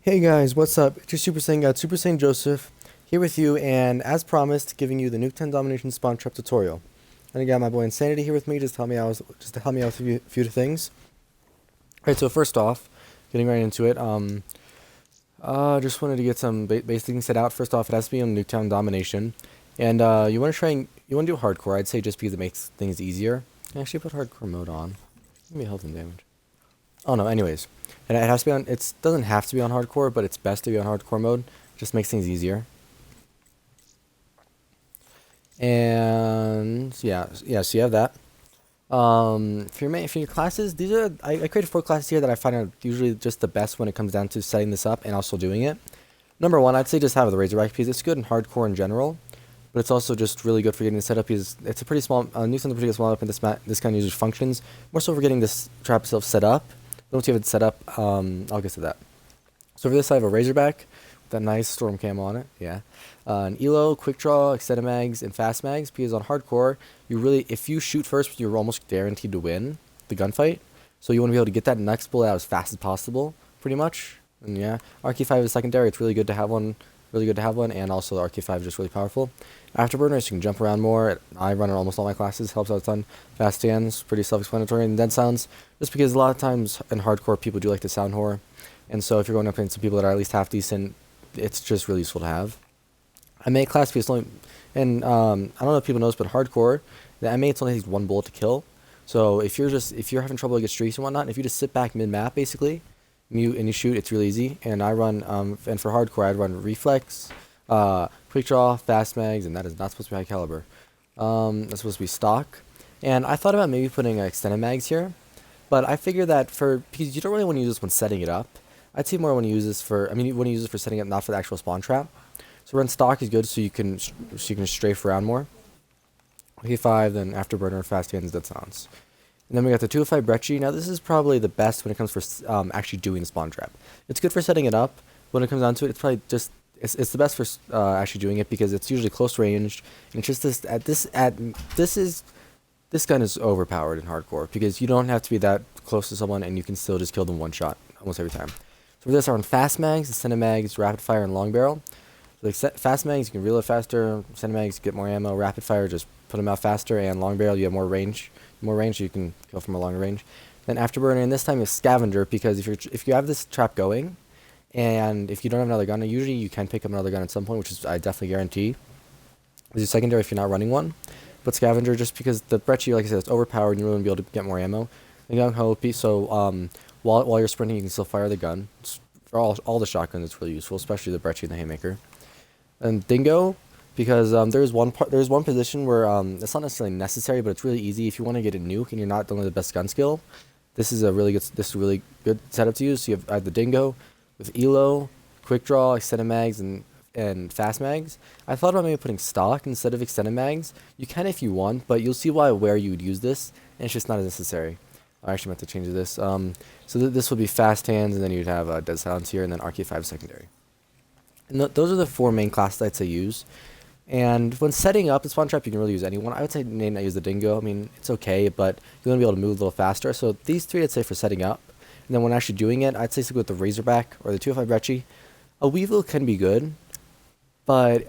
Hey guys, what's up? It's your Super Saiyan God, Super Saiyan Joseph, here with you, and as promised, giving you the Nuketown Domination SpawnTrap tutorial. And I got my boy Insanity here with me, just to help me out with a few things. Alright, so first off, getting right into it, just wanted to get some basic things set out. First off, it has to be on Nuketown Domination, and you want to do hardcore. I'd say just because it makes things easier. I actually put hardcore mode on. Give me health and damage. Oh no, anyways. And it has to be on, it doesn't have to be on hardcore, but it's best to be on hardcore mode. Just makes things easier. And so you have that. For your classes, I created 4 classes here that I find are usually just the best when it comes down to setting this up and also doing it. Number 1, I'd say just have the Razorback because it's good in hardcore in general, but it's also just really good for getting the setup because it's a pretty small, Newton's a pretty small up, and this kind of uses functions, more so for getting this trap itself set up. Once you have it set up, I'll get to that. So for this, I have a Razorback with that nice Storm Cam on it. Yeah, an Elo, Quick Draw, Extended Mags, and Fast Mags. Because on hardcore, if you shoot first, you're almost guaranteed to win the gunfight. So you want to be able to get that next bullet out as fast as possible, pretty much. And yeah, RK5 is secondary. It's really good to have one. And also the RK5 is just really powerful. Afterburners, you can jump around more. I run in almost all my classes, helps out a ton. Fast stands, pretty self-explanatory. And dead sounds, just because a lot of times in hardcore people do like the sound horror. And so if you're going up against some people that are at least half decent, it's just really useful to have. I made class because only, and I don't know if people know this, but hardcore, the MA it's only takes 1 bullet to kill. So if you're having trouble to get streaks and whatnot, if you just sit back mid-map basically, and you shoot, it's really easy. And I run, and for hardcore, I'd run Reflex, Quick Draw, Fast Mags, and that is not supposed to be high caliber. That's supposed to be stock. And I thought about maybe putting Extended Mags here, but I figure that because you don't really want to use this when setting it up. I'd say more when you use this for, you want to use it for setting up, not for the actual spawn trap. So run stock is good, so you can strafe around more. K5, then afterburner, fast hands, dead sounds. And then we got the 205 Brecci. Now this is probably the best when it comes for actually doing the spawn trap. It's good for setting it up. When it comes down to it, it's probably just it's the best for actually doing it because it's usually close range. And it's just this gun is overpowered in hardcore because you don't have to be that close to someone and you can still just kill them one shot almost every time. So for this, I run fast mags, extended mags, rapid fire, and long barrel. So like fast mags, you can reload faster. Extended mags, get more ammo. Rapid fire, just put them out faster. And long barrel, you have more range. So you can kill from a longer range. Then afterburner, and this time is scavenger because if you have this trap going, and if you don't have another gun, usually you can pick up another gun at some point, which is I definitely guarantee. This is secondary if you're not running one, but scavenger just because the Brecci, like I said, it's overpowered and you really won't be able to get more ammo. The gung ho, so while you're sprinting, you can still fire the gun. For all the shotguns, it's really useful, especially the Brecci and the Haymaker. And Dingo, because there's one position where it's not necessarily necessary, but it's really easy if you want to get a nuke and you're not doing the best gun skill. This is a really good setup to use. So you have the Dingo with Elo, Quick Draw, Extended Mags, and Fast Mags. I thought about maybe putting stock instead of Extended Mags. You can if you want, but you'll see where you would use this, and it's just not as necessary. I actually meant to change this. So this would be Fast Hands, and then you'd have Dead Silence here, and then RK5 secondary. And those are the 4 main classes I'd say use. And when setting up the spawn trap, you can really use anyone. I would say not use the Dingo. I mean, it's okay, but you want to be able to move a little faster. So these 3 I'd say for setting up. And then when actually doing it, I'd say stick with the Razorback or the 205 Brecci. A Weevil can be good, but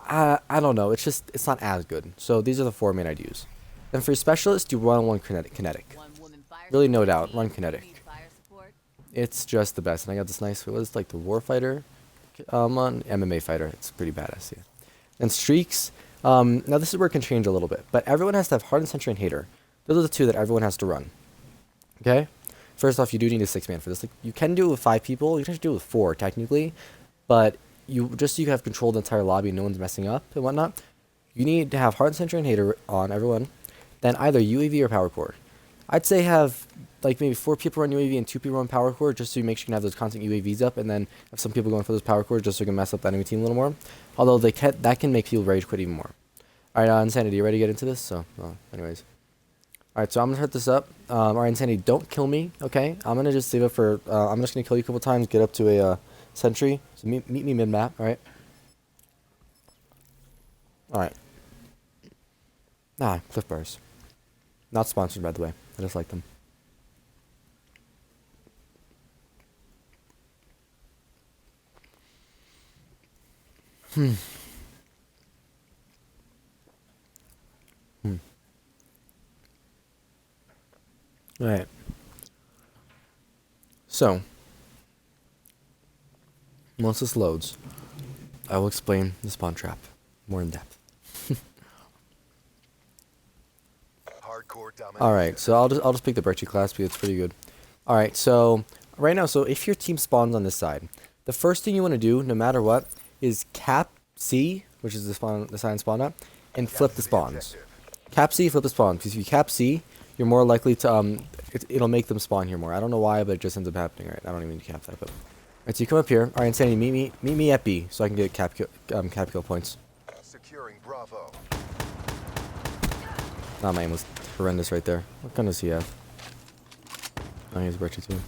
I don't know. It's not as good. So these are the 4 main I'd use. Then for your specialist, you run one kinetic. Really, no doubt, run kinetic. It's just the best. And I got this nice, what is like the Warfighter on MMA fighter. It's pretty badass, yeah. And streaks. Now this is where it can change a little bit, but everyone has to have Hardened Sentry and Hater. Those are the 2 that everyone has to run. Okay. First off, you do need a 6-man for this. Like, you can do it with 5 people. You can do it with 4 technically, but you have control of the entire lobby. No one's messing up and whatnot. You need to have Hardened Sentry and Hater on everyone. Then either UAV or Power Core. I'd say have like maybe 4 people run UAV and 2 people run Power Core just so you make sure you can have those constant UAVs up, and then have some people going for those Power Cores just so you can mess up the enemy team a little more. Although that can make people rage quit even more. Alright, Insanity, you ready to get into this? So, anyways. Alright, so I'm going to hurt this up. Alright, Insanity, don't kill me, okay? I'm going to just save it for, I'm just going to kill you a couple times, get up to a sentry. So meet me mid-map, alright? Alright. Cliff Bars. Not sponsored, by the way. I just like them. Hmm. Alright. So, once this loads, I will explain the spawn trap more in depth. Alright, so I'll just pick the Birchie class because it's pretty good. Alright, so right now, so if your team spawns on this side, the first thing you want to do, no matter what, is cap C, which is the sign spawn up, and flip the spawns. Cap C, flip the spawns. Because if you cap C, you're more likely to it'll make them spawn here more. I don't know why, but it just ends up happening. Right, I don't even need to cap that. But alright, so you come up here. Alright, Insanity, meet me at B, so I can get cap kill points. Securing Bravo. Nah, my aim was horrendous right there. What gun does he have? Oh, he has a Birchie too.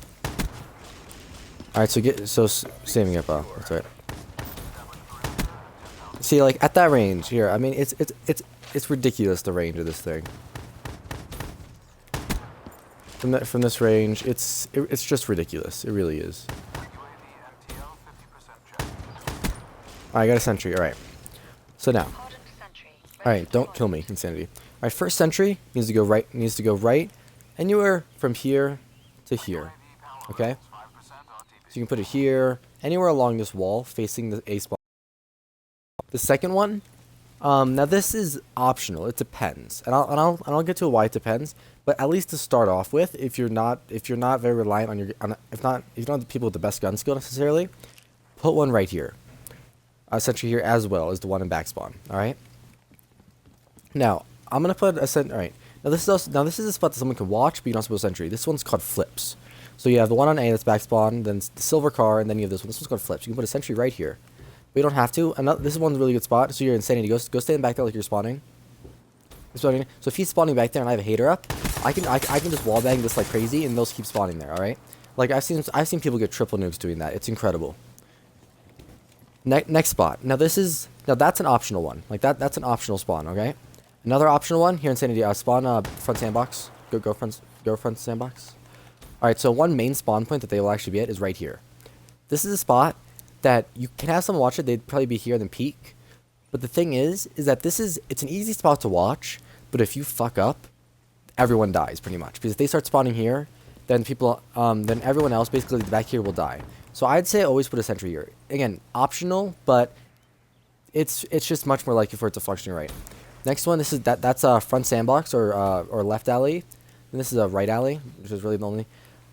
Alright, so saving up. That's right. See, like at that range here, I mean, it's ridiculous the range of this thing. From this range, it's just ridiculous. It really is. Alright, I got a sentry. Alright. So now. Alright, don't kill me, Insanity. Alright, first sentry needs to go right anywhere from here to here. Okay? So you can put it here, anywhere along this wall facing the A spawn. The second one, now this is optional. It depends, and I'll get to why it depends. But at least to start off with, if you're not very reliant on if you don't have the people with the best gun skill necessarily, put one right here. Sentry here as well as the one in back spawn. All right. Now I'm gonna put a sentry. All right. Now this is a spot that someone can watch, but you don't have to put a sentry. This one's called flips. So you have the one on A that's back spawn, then the silver car, and then you have this one. This one's called flips. You can put a sentry right here. But you don't have to. This is one's a really good spot. So you're Insanity. Go stand back there like you're spawning. So if he's spawning back there and I have a hater up, I can just wallbang this like crazy and they'll keep spawning there. All right. Like I've seen people get triple nukes doing that. It's incredible. Next spot. Now that's an optional one. Like that's an optional spawn. Okay. Another optional one here, Insanity. Spawn front sandbox. Go front sandbox. All right. So one main spawn point that they will actually be at is right here. This is a spot that you can have someone watch it. They'd probably be here then peek. But the thing is that it's an easy spot to watch. But if you fuck up, everyone dies pretty much. Because if they start spawning here, then then everyone else basically back here will die. So I'd say always put a sentry here. Again, optional, but it's just much more likely for it to function right. Next one, that's a front sandbox or left alley, and this is a right alley, which is really the only.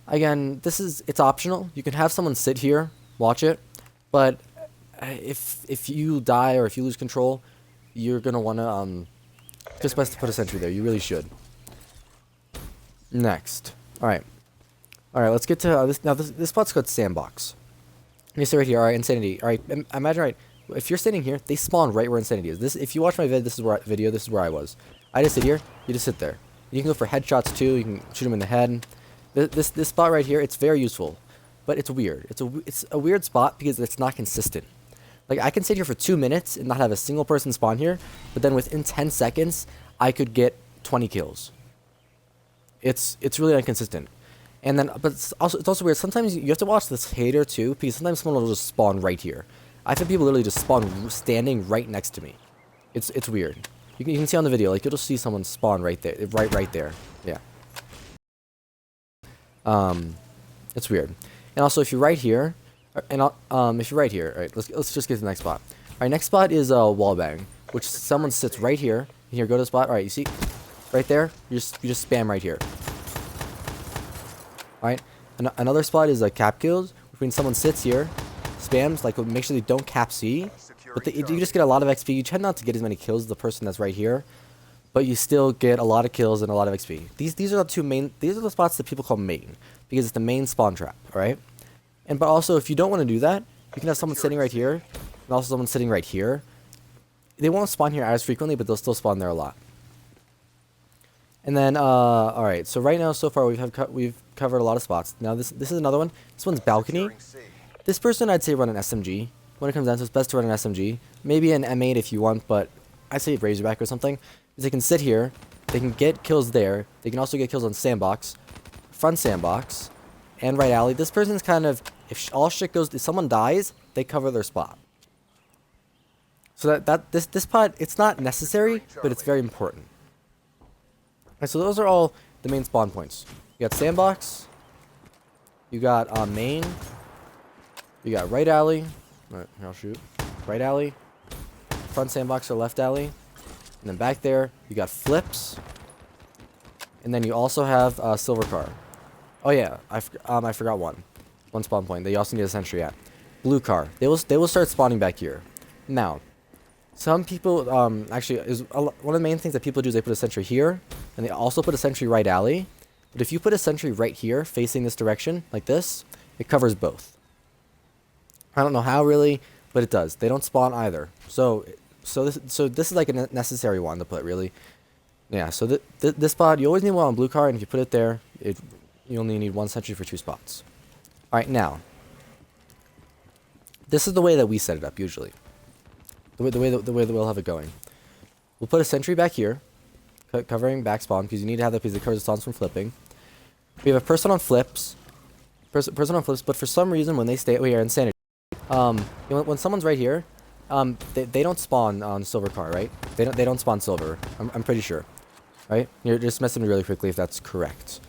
Again, it's optional. You can have someone sit here, watch it, but if you die or if you lose control, you're gonna wanna just best to put a sentry there. You really should. Next, all right, let's get to this. Now this spot's called sandbox. You stay right here. All right, Insanity. All right, imagine right. If you're standing here, they spawn right where Insanity is. If you watch my this is where I was. I just sit here. You just sit there. You can go for headshots too. You can shoot them in the head. This spot right here, it's very useful, but it's weird. It's a weird spot because it's not consistent. Like I can sit here for 2 minutes and not have a single person spawn here, but then within 10 seconds, I could get 20 kills. It's really inconsistent. And then, but it's also weird. Sometimes you have to watch this hater too, because sometimes someone will just spawn right here. I've had people literally just spawn standing right next to me. It's weird. You can see on the video, like you'll just see someone spawn right there, right there. Yeah. It's weird. And also, if you're right here, if you're right here, all right, let's just get to the next spot. All right, next spot is wallbang, which someone sits right here. Here, go to the spot. All right, you see, right there, you just spam right here. All right, another spot is cap kills, which means someone sits here, spams, like make sure they don't cap C, but you just get a lot of XP. You tend not to get as many kills as the person that's right here, but you still get a lot of kills and a lot of XP. These are the two main. These are the spots that people call main because it's the main spawn trap. All right, but also if you don't want to do that, you can have someone sitting right here, and also someone sitting right here. They won't spawn here as frequently, but they'll still spawn there a lot. And then, all right. So right now, so far, we've covered a lot of spots. Now this is another one. This one's balcony. This person, I'd say run an SMG. When it comes down to it, it's best to run an SMG. Maybe an M8 if you want, but I'd say Razorback or something. Because they can sit here, they can get kills there. They can also get kills on sandbox, front sandbox, and right alley. This person's kind of, if all shit goes, if someone dies, they cover their spot. So this spot, it's not necessary, but it's very important. And so those are all the main spawn points. You got sandbox. You got main. You got right alley. Alright, here I'll shoot. Right alley. Front sandbox or left alley. And then back there, you got flips. And then you also have silver car. Oh yeah, I forgot one. One spawn point that you also need a sentry at. Blue car. They will start spawning back here. Now, some people actually one of the main things that people do is they put a sentry here, and they also put a sentry right alley. But if you put a sentry right here, facing this direction, like this, it covers both. I don't know how really, but it does. They don't spawn either. So this is like a necessary one to put, really. Yeah. So this spot, you always need one on blue car, and if you put it there, you only need one sentry for 2 spots. All right, now. This is the way that we set it up usually. The way that we'll have it going. We'll put a sentry back here, covering back spawn, because you need to have that because it covers the spawns from flipping. We have a person on flips. Person on flips, but for some reason when they stay here, insanity. When someone's right here, they don't spawn on silver car, right? They don't spawn silver. I'm pretty sure, right? You're just messing me really quickly if that's correct.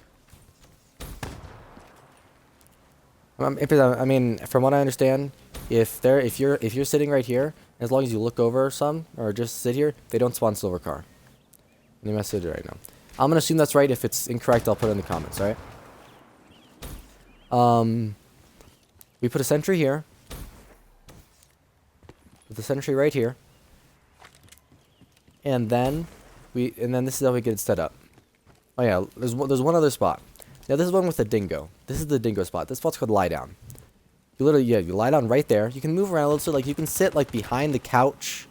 I mean, from what I understand, if you're sitting right here, as long as you look over some or just sit here, they don't spawn silver car. Let me message it right now. I'm gonna assume that's right. If it's incorrect, I'll put it in the comments. All right. We put a sentry here. Put the sentry right here. And then this is how we get it set up. Oh yeah, there's one other spot. Now this is one with the dingo. This is the dingo spot. This spot's called lie down. You literally, yeah, you lie down right there. You can move around a little, so like you can sit like behind the couch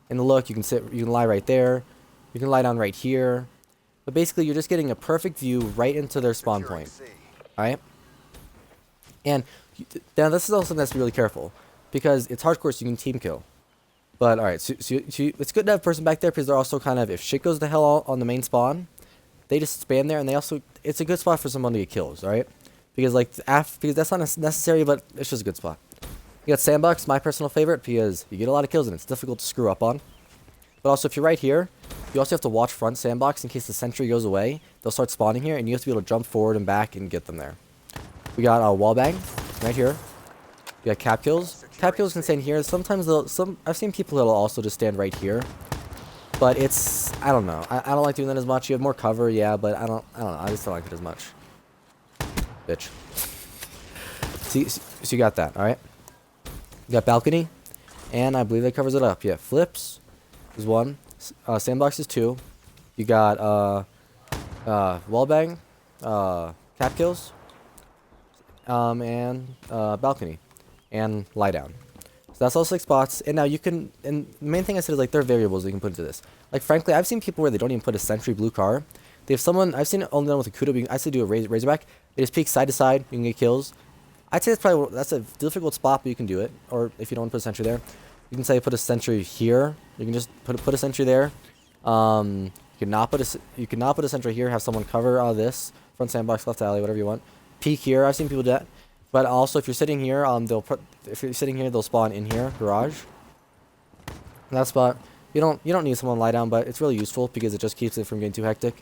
and look. You can lie right there. You can lie down right here. But basically, you're just getting a perfect view right into their spawn point. All right. And now this is also something that's really careful because it's hardcore, so you can team kill. But all right, so it's good to have a person back there because they're also kind of, if shit goes to hell on the main spawn, they just spam there, and they also, it's a good spot for someone to get kills, all right? Because like because that's not necessary, but it's just a good spot. You got sandbox, my personal favorite, because you get a lot of kills and it's difficult to screw up on. But also, if you're right here, you also have to watch front sandbox in case the sentry goes away. They'll start spawning here, and you have to be able to jump forward and back and get them there. We got a wall bang right here. We got cap kills. Cap kills can stand here. Sometimes I've seen people that'll also just stand right here. But it's, I don't know. I don't like doing that as much. You have more cover, yeah, but I don't know. I just don't like it as much. Bitch. So you got that, alright? You got balcony. And I believe that covers it up. Yeah, flips is 1. Sandbox is 2. You got wall bang, cap kills, and balcony, and lie down. So that's all 6 spots. And now you can, and the main thing I said is like there are variables you can put into this. Like frankly, I've seen people where they don't even put a sentry blue car. They have someone, I've seen it only done with a Kudo. I say do a razorback. They just peek side to side. You can get kills. I'd say that's a difficult spot, but you can do it. Or if you don't want to put a sentry there, you can say put a sentry here. You can just put a sentry there. You cannot put a sentry here. Have someone cover this front sandbox, left alley, whatever you want. Peek here. I've seen people do that. But also, if you're sitting here, they'll spawn in here, garage. In that spot, you don't need someone to lie down, but it's really useful because it just keeps it from getting too hectic.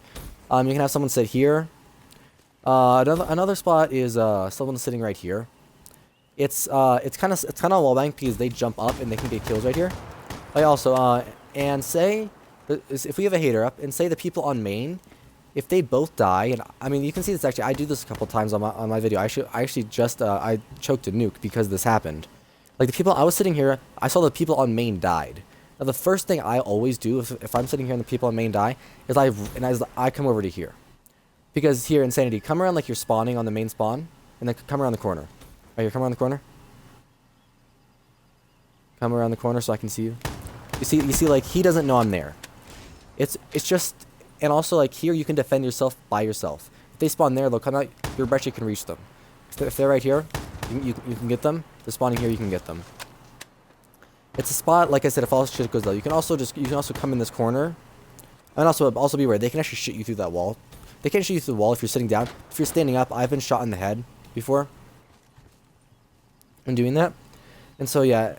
You can have someone sit here. Another spot is someone sitting right here. It's kind of a wall bank because they jump up and they can get kills right here. Like also, and say if we have a hater up and say the people on main, if they both die, and I mean you can see this actually, I do this a couple times on my video. I actually just I choked a nuke because this happened. Like the people I was sitting here, I saw the people on main died. Now the first thing I always do if I'm sitting here and the people on main die is I come over to here. Because here, Insanity, come around like you're spawning on the main spawn, and then come around the corner. Right here, come around the corner. Come around the corner so I can see you. You see, like, he doesn't know I'm there. It's just, and also, like, here you can defend yourself by yourself. If they spawn there, they'll come out, your Breccia can reach them. If they're right here, you can get them. If they're spawning here, you can get them. It's a spot, like I said, if all shit goes low. You can also come in this corner. And also be aware, they can actually shoot you through that wall. They can't shoot you through the wall if you're sitting down. If you're standing up, I've been shot in the head before. I'm doing that. And so, yeah.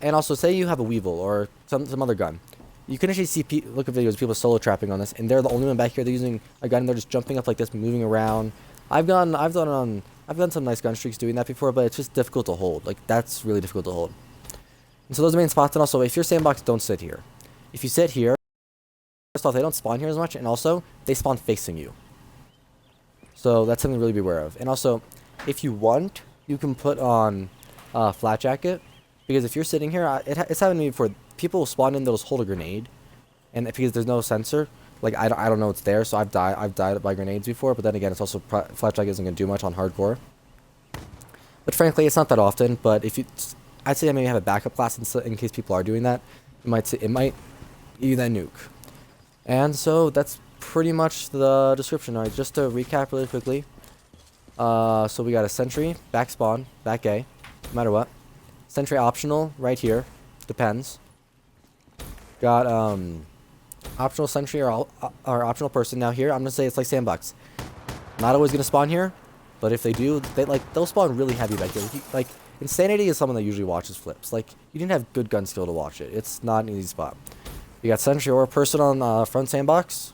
and also say you have a Weevil or some other gun. You can actually see look at videos of people solo trapping on this, and they're the only one back here. They're using a gun and they're just jumping up like this, moving around. I've done some nice gun streaks doing that before, but it's just difficult to hold. Like that's really difficult to hold. And so those are the main spots. And also, if you're sandbox, don't sit here. If you sit here, first off, they don't spawn here as much, and also they spawn facing you. So that's something to really be aware of. And also, if you want, you can put on flat jacket, because if you're sitting here, it's happened to me before. People will spawn in, they'll just hold a grenade, and because there's no sensor, like I don't know it's there, so I've died by grenades before. But then again, it's also flat jacket isn't gonna do much on hardcore. But frankly, it's not that often. But if you, I'd say maybe have a backup class in case people are doing that. It might give you that nuke. And so that's pretty much the description. Alright, just to recap really quickly. So we got a sentry, back spawn, back A, no matter what. Sentry optional right here, depends. Got optional sentry or optional person. Now here, I'm gonna say it's like sandbox. Not always gonna spawn here, but if they do, they'll spawn really heavy back here. Like Insanity is someone that usually watches flips. Like you didn't have good gun skill to watch it. It's not an easy spot. You got sentry or person on front sandbox.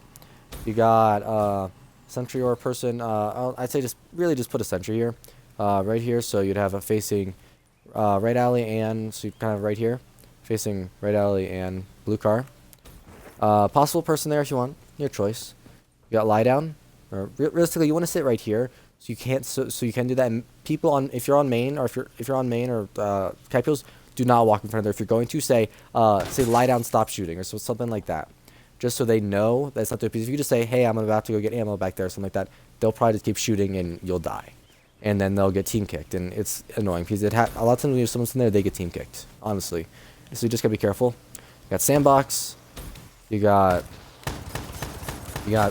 You got sentry or person. I'd say just put a sentry here, right here. So you'd have a facing right alley, and so you kind of right here, facing right alley and blue car. Possible person there if you want, your choice. You got lie down, or realistically you want to sit right here, so you can't so you can do that. And people on if you're on main or if you're on main or capitals, do not walk in front of there. If you're going to say lie down, stop shooting, or something like that, just so they know that's not their piece. If you just say, hey, I'm about to go get ammo back there, or something like that, they'll probably just keep shooting and you'll die. And then they'll get team kicked, and it's annoying because a lot of times when someone's in there, they get team kicked, honestly. So you just gotta be careful. You got sandbox, you got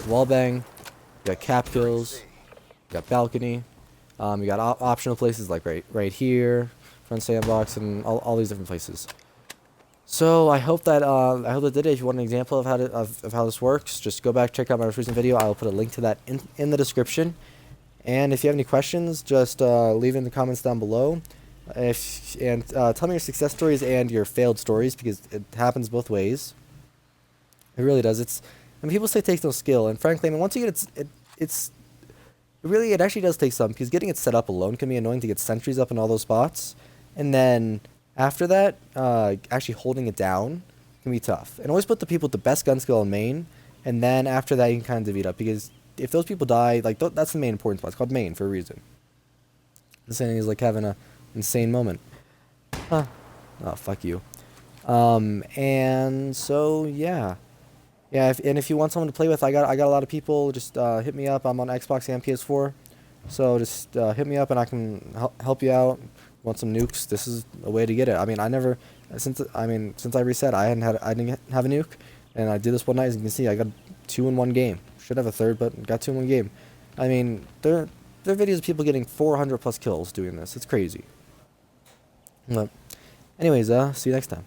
wall bang, you got cap kills, you got balcony, you got optional places like right here, front sandbox, and all these different places. So I hope that did it. If you want an example of how this works, just go back, check out my most recent video. I'll put a link to that in the description. And if you have any questions, just leave in the comments down below. Tell me your success stories and your failed stories, because it happens both ways. It really does. People say it takes no skill, and frankly, once you get it actually does take some, because getting it set up alone can be annoying to get sentries up in all those spots, and then after that, actually holding it down can be tough. And always put the people with the best gun skill in main, and then after that you can kind of divvy it up, because if those people die, that's the main important spot. It's called main for a reason. Insanity is like having an insane moment. Huh. Oh, fuck you. And so yeah. Yeah, if you want someone to play with, I got a lot of people. Just hit me up. I'm on Xbox and PS4, so just hit me up and I can help you out. Want some nukes? This is a way to get it. Since I reset, I didn't have a nuke, and I did this one night. As you can see, I got 2 in 1 game. Should have a third, but got 2 in 1 game. There are videos of people getting 400+ kills doing this. It's crazy. But anyways, see you next time.